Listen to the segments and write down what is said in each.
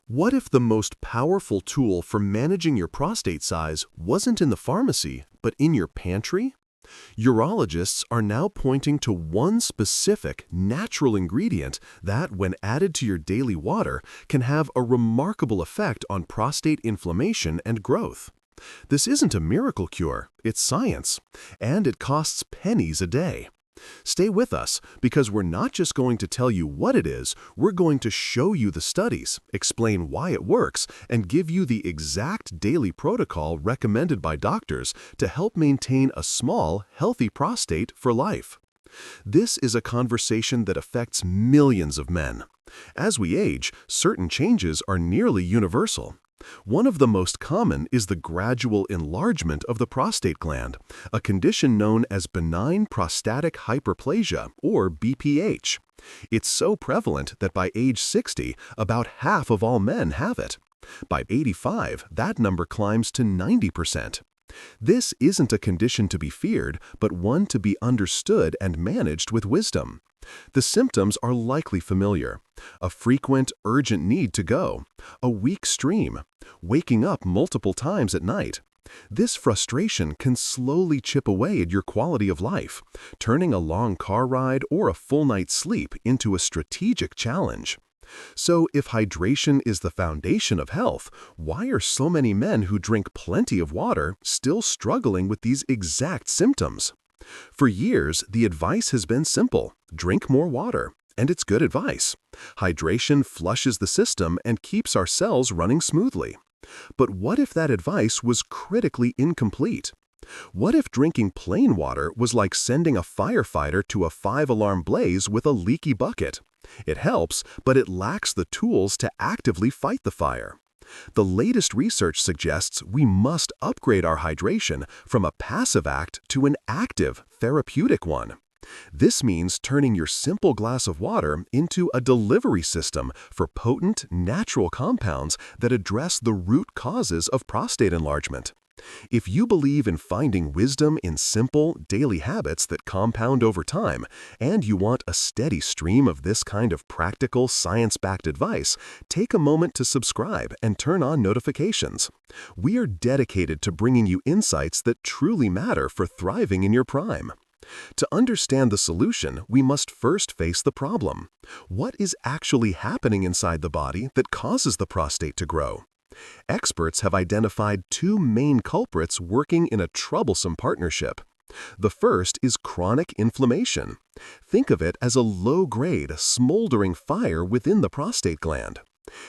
What if the most powerful tool for managing your prostate size wasn't in the pharmacy, but in your pantry? Urologists are now pointing to one specific, natural ingredient that, when added to your daily water, can have a remarkable effect on prostate inflammation and growth. This isn't a miracle cure, it's science, and it costs pennies a day. Stay with us, because we're not just going to tell you what it is, we're going to show you the studies, explain why it works, and give you the exact daily protocol recommended by doctors to help maintain a small, healthy prostate for life. This is a conversation that affects millions of men. As we age, certain changes are nearly universal. One of the most common is the gradual enlargement of the prostate gland, a condition known as benign prostatic hyperplasia, or BPH. It's so prevalent that by age 60, about half of all men have it. By 85, that number climbs to 90%. This isn't a condition to be feared, but one to be understood and managed with wisdom. The symptoms are likely familiar: a frequent, urgent need to go, a weak stream, waking up multiple times at night. This frustration can slowly chip away at your quality of life, turning a long car ride or a full night's sleep into a strategic challenge. So, if hydration is the foundation of health, why are so many men who drink plenty of water still struggling with these exact symptoms? For years, the advice has been simple: drink more water. And it's good advice. Hydration flushes the system and keeps our cells running smoothly. But what if that advice was critically incomplete? What if drinking plain water was like sending a firefighter to a 5-alarm blaze with a leaky bucket? It helps, but it lacks the tools to actively fight the fire. The latest research suggests we must upgrade our hydration from a passive act to an active, therapeutic one. This means turning your simple glass of water into a delivery system for potent, natural compounds that address the root causes of prostate enlargement. If you believe in finding wisdom in simple, daily habits that compound over time, and you want a steady stream of this kind of practical, science-backed advice, take a moment to subscribe and turn on notifications. We are dedicated to bringing you insights that truly matter for thriving in your prime. To understand the solution, we must first face the problem. What is actually happening inside the body that causes the prostate to grow? Experts have identified two main culprits working in a troublesome partnership. The first is chronic inflammation. Think of it as a low-grade, smoldering fire within the prostate gland.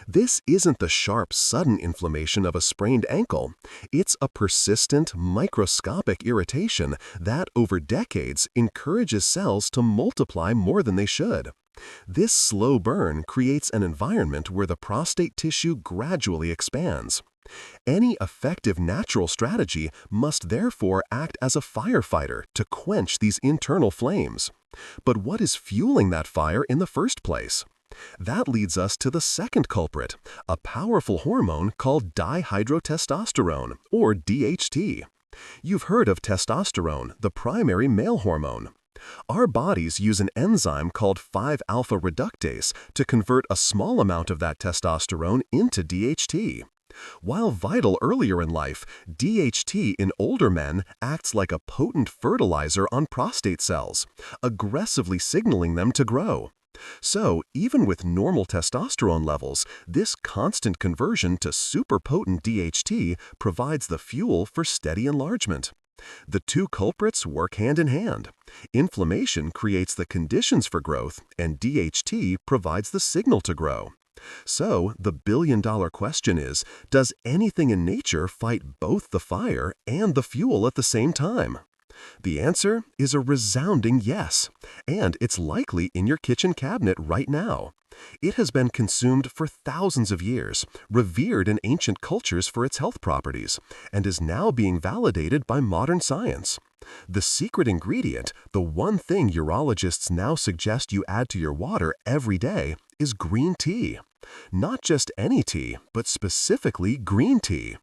This isn't the sharp, sudden inflammation of a sprained ankle. It's a persistent, microscopic irritation that, over decades, encourages cells to multiply more than they should. This slow burn creates an environment where the prostate tissue gradually expands. Any effective natural strategy must therefore act as a firefighter to quench these internal flames. But what is fueling that fire in the first place? That leads us to the second culprit, a powerful hormone called dihydrotestosterone, or DHT. You've heard of testosterone, the primary male hormone. Our bodies use an enzyme called 5-alpha reductase to convert a small amount of that testosterone into DHT. While vital earlier in life, DHT in older men acts like a potent fertilizer on prostate cells, aggressively signaling them to grow. So, even with normal testosterone levels, this constant conversion to superpotent DHT provides the fuel for steady enlargement. The two culprits work hand in hand. Inflammation creates the conditions for growth, and DHT provides the signal to grow. So, the billion-dollar question is, does anything in nature fight both the fire and the fuel at the same time? The answer is a resounding yes, and it's likely in your kitchen cabinet right now. It has been consumed for thousands of years, revered in ancient cultures for its health properties, and is now being validated by modern science. The secret ingredient, the one thing urologists now suggest you add to your water every day, is green tea. Not just any tea, but specifically green tea.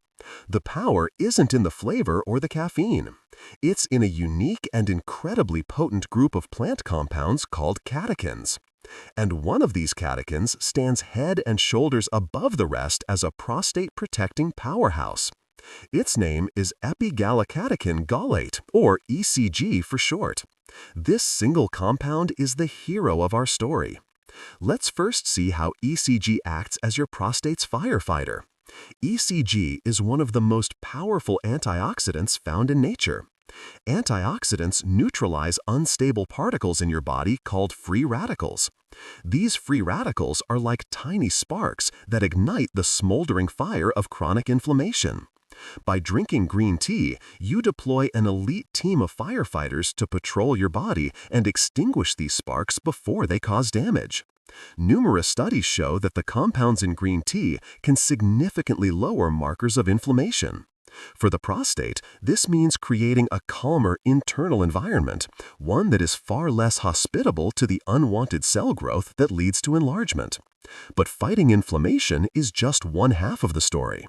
The power isn't in the flavor or the caffeine. It's in a unique and incredibly potent group of plant compounds called catechins. And one of these catechins stands head and shoulders above the rest as a prostate-protecting powerhouse. Its name is epigallocatechin gallate, or ECG for short. This single compound is the hero of our story. Let's first see how ECG acts as your prostate's firefighter. ECG is one of the most powerful antioxidants found in nature. Antioxidants neutralize unstable particles in your body called free radicals. These free radicals are like tiny sparks that ignite the smoldering fire of chronic inflammation. By drinking green tea, you deploy an elite team of firefighters to patrol your body and extinguish these sparks before they cause damage. Numerous studies show that the compounds in green tea can significantly lower markers of inflammation. For the prostate, this means creating a calmer internal environment, one that is far less hospitable to the unwanted cell growth that leads to enlargement. But fighting inflammation is just one half of the story.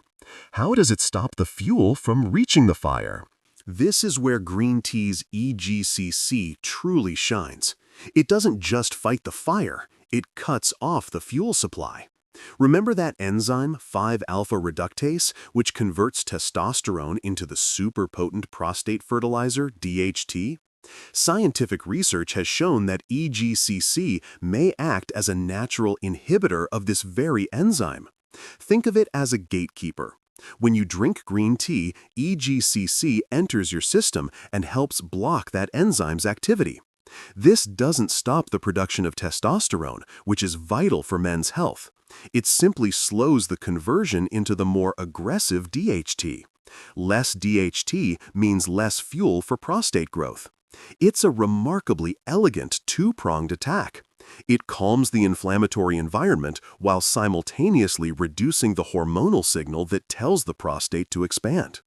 How does it stop the fuel from reaching the fire? This is where green tea's EGCG truly shines. It doesn't just fight the fire, it cuts off the fuel supply. Remember that enzyme 5-alpha reductase, which converts testosterone into the super-potent prostate fertilizer, DHT? Scientific research has shown that EGCG may act as a natural inhibitor of this very enzyme. Think of it as a gatekeeper. When you drink green tea, EGCG enters your system and helps block that enzyme's activity. This doesn't stop the production of testosterone, which is vital for men's health. It simply slows the conversion into the more aggressive DHT. Less DHT means less fuel for prostate growth. It's a remarkably elegant two-pronged attack. It calms the inflammatory environment while simultaneously reducing the hormonal signal that tells the prostate to expand.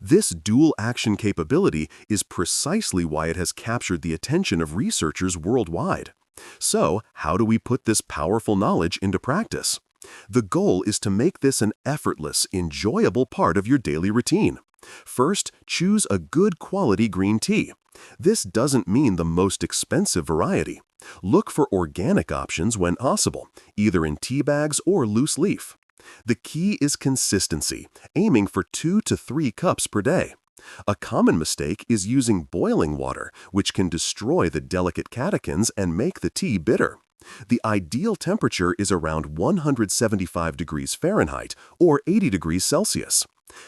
This dual-action capability is precisely why it has captured the attention of researchers worldwide. So, how do we put this powerful knowledge into practice? The goal is to make this an effortless, enjoyable part of your daily routine. First, choose a good quality green tea. This doesn't mean the most expensive variety. Look for organic options when possible, either in tea bags or loose leaf. The key is consistency, aiming for 2 to 3 cups per day. A common mistake is using boiling water, which can destroy the delicate catechins and make the tea bitter. The ideal temperature is around 175 degrees Fahrenheit or 80 degrees Celsius.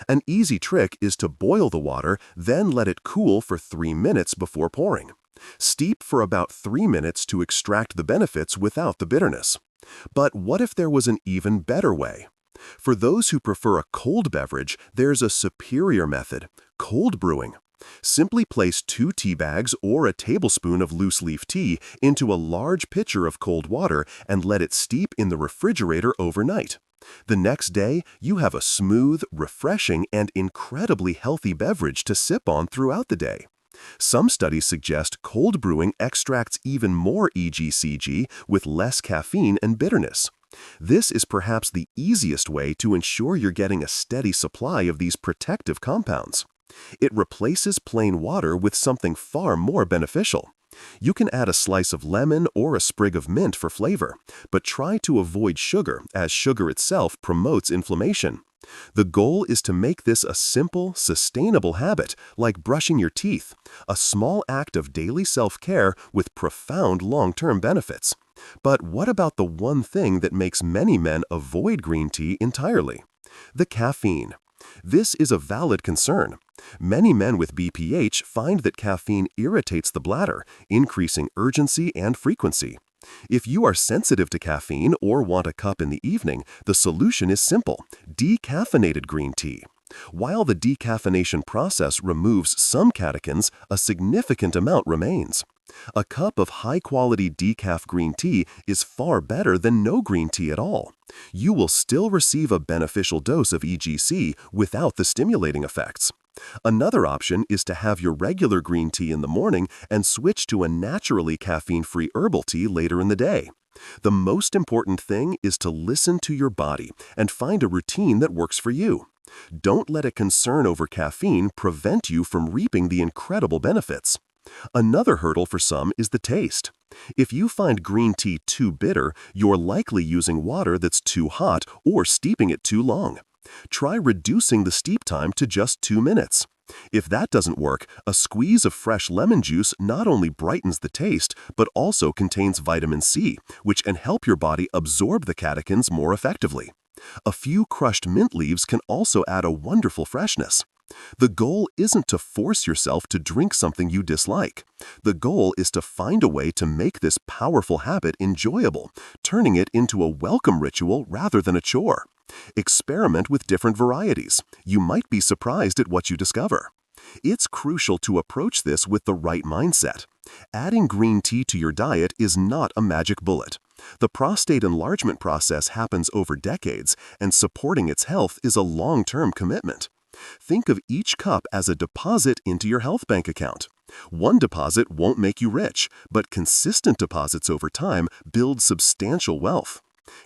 An easy trick is to boil the water, then let it cool for 3 minutes before pouring. Steep for about 3 minutes to extract the benefits without the bitterness. But what if there was an even better way? For those who prefer a cold beverage, there's a superior method, cold brewing. Simply place 2 tea bags or a tablespoon of loose leaf tea into a large pitcher of cold water and let it steep in the refrigerator overnight. The next day, you have a smooth, refreshing, and incredibly healthy beverage to sip on throughout the day. Some studies suggest cold brewing extracts even more EGCG with less caffeine and bitterness. This is perhaps the easiest way to ensure you're getting a steady supply of these protective compounds. It replaces plain water with something far more beneficial. You can add a slice of lemon or a sprig of mint for flavor, but try to avoid sugar, as sugar itself promotes inflammation. The goal is to make this a simple, sustainable habit, like brushing your teeth, a small act of daily self-care with profound long-term benefits. But what about the one thing that makes many men avoid green tea entirely? The caffeine. This is a valid concern. Many men with BPH find that caffeine irritates the bladder, increasing urgency and frequency. If you are sensitive to caffeine or want a cup in the evening, the solution is simple: decaffeinated green tea. While the decaffeination process removes some catechins, a significant amount remains. A cup of high-quality decaf green tea is far better than no green tea at all. You will still receive a beneficial dose of EGC without the stimulating effects. Another option is to have your regular green tea in the morning and switch to a naturally caffeine-free herbal tea later in the day. The most important thing is to listen to your body and find a routine that works for you. Don't let a concern over caffeine prevent you from reaping the incredible benefits. Another hurdle for some is the taste. If you find green tea too bitter, you're likely using water that's too hot or steeping it too long. Try reducing the steep time to just 2 minutes. If that doesn't work, a squeeze of fresh lemon juice not only brightens the taste, but also contains vitamin C, which can help your body absorb the catechins more effectively. A few crushed mint leaves can also add a wonderful freshness. The goal isn't to force yourself to drink something you dislike. The goal is to find a way to make this powerful habit enjoyable, turning it into a welcome ritual rather than a chore. Experiment with different varieties. You might be surprised at what you discover. It's crucial to approach this with the right mindset. Adding green tea to your diet is not a magic bullet. The prostate enlargement process happens over decades, and supporting its health is a long-term commitment. Think of each cup as a deposit into your health bank account. One deposit won't make you rich, but consistent deposits over time build substantial wealth.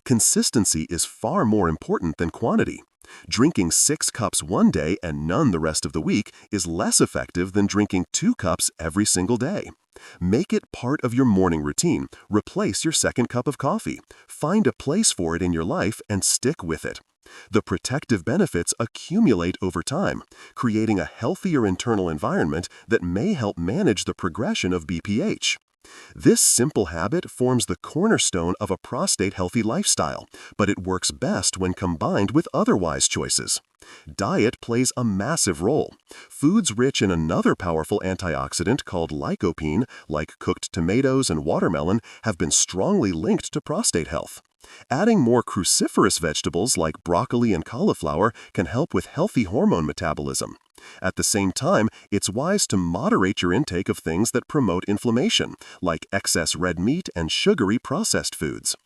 Consistency is far more important than quantity. Drinking 6 cups one day and none the rest of the week is less effective than drinking 2 cups every single day. Make it part of your morning routine. Replace your second cup of coffee. Find a place for it in your life and stick with it. The protective benefits accumulate over time, creating a healthier internal environment that may help manage the progression of BPH. This simple habit forms the cornerstone of a prostate-healthy lifestyle, but it works best when combined with other wise choices. Diet plays a massive role. Foods rich in another powerful antioxidant called lycopene, like cooked tomatoes and watermelon, have been strongly linked to prostate health. Adding more cruciferous vegetables like broccoli and cauliflower can help with healthy hormone metabolism. At the same time, it's wise to moderate your intake of things that promote inflammation, like excess red meat and sugary processed foods.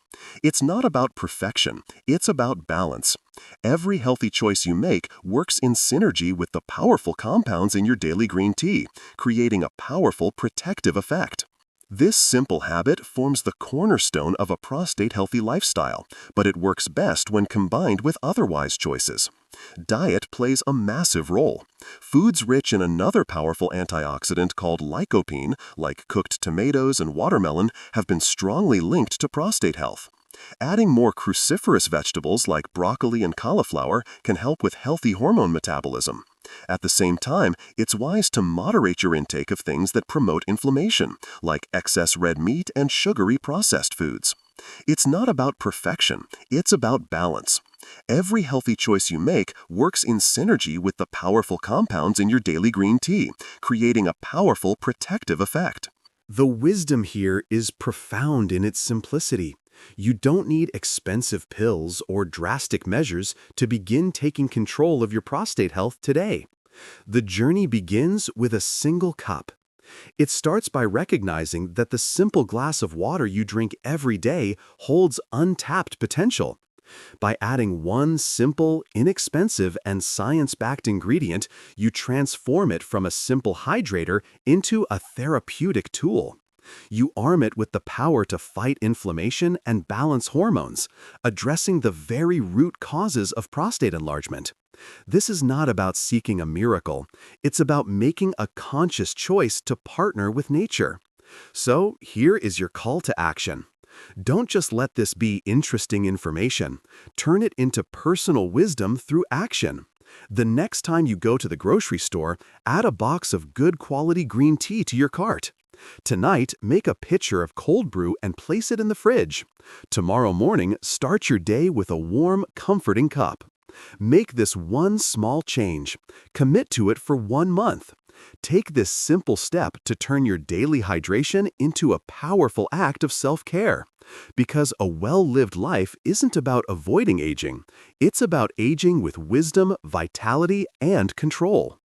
It's not about perfection, it's about balance. Every healthy choice you make works in synergy with the powerful compounds in your daily green tea, creating a powerful protective effect. This simple habit forms the cornerstone of a prostate-healthy lifestyle, but it works best when combined with other wise choices. Diet plays a massive role. Foods rich in another powerful antioxidant called lycopene, like cooked tomatoes and watermelon, have been strongly linked to prostate health. Adding more cruciferous vegetables like broccoli and cauliflower can help with healthy hormone metabolism. At the same time, it's wise to moderate your intake of things that promote inflammation, like excess red meat and sugary processed foods. It's not about perfection, it's about balance. Every healthy choice you make works in synergy with the powerful compounds in your daily green tea, creating a powerful protective effect. The wisdom here is profound in its simplicity. You don't need expensive pills or drastic measures to begin taking control of your prostate health today. The journey begins with a single cup. It starts by recognizing that the simple glass of water you drink every day holds untapped potential. By adding one simple, inexpensive, and science-backed ingredient, you transform it from a simple hydrator into a therapeutic tool. You arm it with the power to fight inflammation and balance hormones, addressing the very root causes of prostate enlargement. This is not about seeking a miracle. It's about making a conscious choice to partner with nature. So, here is your call to action. Don't just let this be interesting information. Turn it into personal wisdom through action. The next time you go to the grocery store, add a box of good quality green tea to your cart. Tonight, make a pitcher of cold brew and place it in the fridge. Tomorrow morning, start your day with a warm, comforting cup. Make this one small change. Commit to it for 1 month. Take this simple step to turn your daily hydration into a powerful act of self-care. Because a well-lived life isn't about avoiding aging. It's about aging with wisdom, vitality, and control.